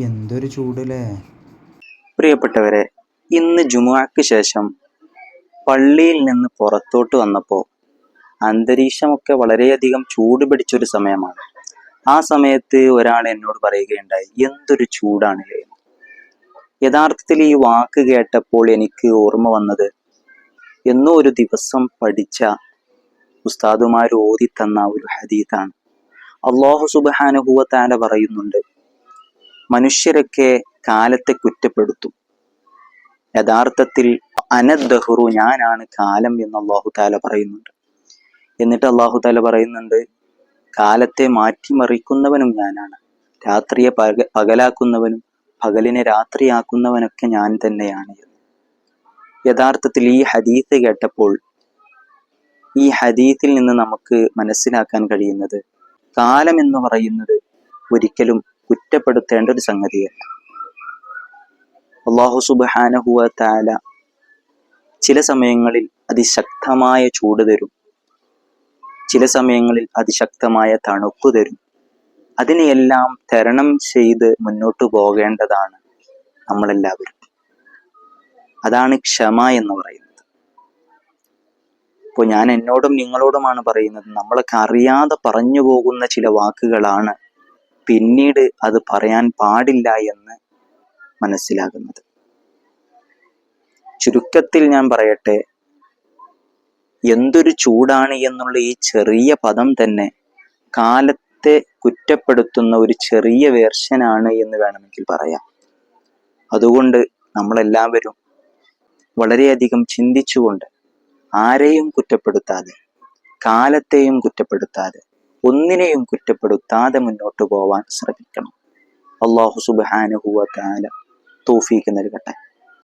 എന്തൊരു ചൂടല്ലേ. പ്രിയപ്പെട്ടവരെ, ഇന്ന് ജുമുഅക്ക് ശേഷം പള്ളിയിൽ നിന്ന് പുറത്തോട്ട് വന്നപ്പോൾ അന്തരീക്ഷമൊക്കെ വളരെയധികം ചൂട് പിടിച്ചൊരു സമയമാണ്. ആ സമയത്ത് ഒരാൾ എന്നോട് പറയുകയുണ്ടായി, എന്തൊരു ചൂടാണല്ലേ. യഥാർത്ഥത്തിൽ ഈ വാക്ക് കേട്ടപ്പോൾ എനിക്ക് ഓർമ്മ വന്നത് എന്നോ ഒരു ദിവസം പഠിച്ച ഉസ്താദുമാർ ഓതി തന്ന ഒരു ഹദീത്താണ്. അല്ലാഹു സുബ്ഹാനഹു വ തആല പറയുന്നുണ്ട്, മനുഷ്യരൊക്കെ കാലത്തെ കുറ്റപ്പെടുത്തും, യഥാർത്ഥത്തിൽ അനദ്ദഹ്റു, ഞാനാണ് കാലം എന്ന് അല്ലാഹു തആല പറയുന്നുണ്ട്. എന്നിട്ട് അല്ലാഹു തആല പറയുന്നുണ്ട്, കാലത്തെ മാറ്റിമറിക്കുന്നവനും ഞാനാണ്, രാത്രിയെ പകലാക്കുന്നവനും പകലിനെ രാത്രിയാക്കുന്നവനൊക്കെ ഞാൻ തന്നെയാണ്. യഥാർത്ഥത്തിൽ ഈ ഹദീത്ത് കേട്ടപ്പോൾ ഈ ഹദീത്തിൽ നിന്ന് നമുക്ക് മനസ്സിലാക്കാൻ കഴിയുന്നത്, കാലം എന്ന് പറയുന്നത് ഒരിക്കലും കുറ്റപ്പെടുത്തേണ്ട ഒരു സംഗതിയല്ല. അല്ലാഹു സുബ്ഹാനഹു വ തആല ചില സമയങ്ങളിൽ അതിശക്തമായ ചൂട് തരും, ചില സമയങ്ങളിൽ അതിശക്തമായ തണുപ്പ് തരും. അതിനെയെല്ലാം തരണം ചെയ്ത് മുന്നോട്ട് പോകേണ്ടതാണ് നമ്മളെല്ലാവരും. അതാണ് ക്ഷമ എന്ന് പറയുന്നത്. ഇപ്പോൾ ഞാൻ എന്നോടും നിങ്ങളോടുമാണ് പറയുന്നത്, നമ്മളൊക്കെ അറിയാതെ പറഞ്ഞു പോകുന്ന ചില വാക്കുകളാണ് പിന്നീട് അത് പറയാൻ പാടില്ല എന്ന് മനസ്സിലാകുന്നത്. ചുരുക്കത്തിൽ ഞാൻ പറയട്ടെ, എന്തൊരു ചൂടാണ് എന്നുള്ള ഈ ചെറിയ പദം തന്നെ കാലത്തെ കുറ്റപ്പെടുത്തുന്ന ഒരു ചെറിയ വേർഷനാണ് എന്ന് വേണമെങ്കിൽ പറയാം. അതുകൊണ്ട് നമ്മളെല്ലാവരും വളരെയധികം ചിന്തിച്ചുകൊണ്ട്, ആരെയും കുറ്റപ്പെടുത്താതെ, കാലത്തെയും കുറ്റപ്പെടുത്താതെ, ഒന്നിനെയും കുറ്റപ്പെടുത്താതെ മുന്നോട്ട് പോവാൻ ശ്രമിക്കണം. അല്ലാഹു സുബ്ഹാനഹു വ തആല തൗഫീഖ് നൽകട്ടെ.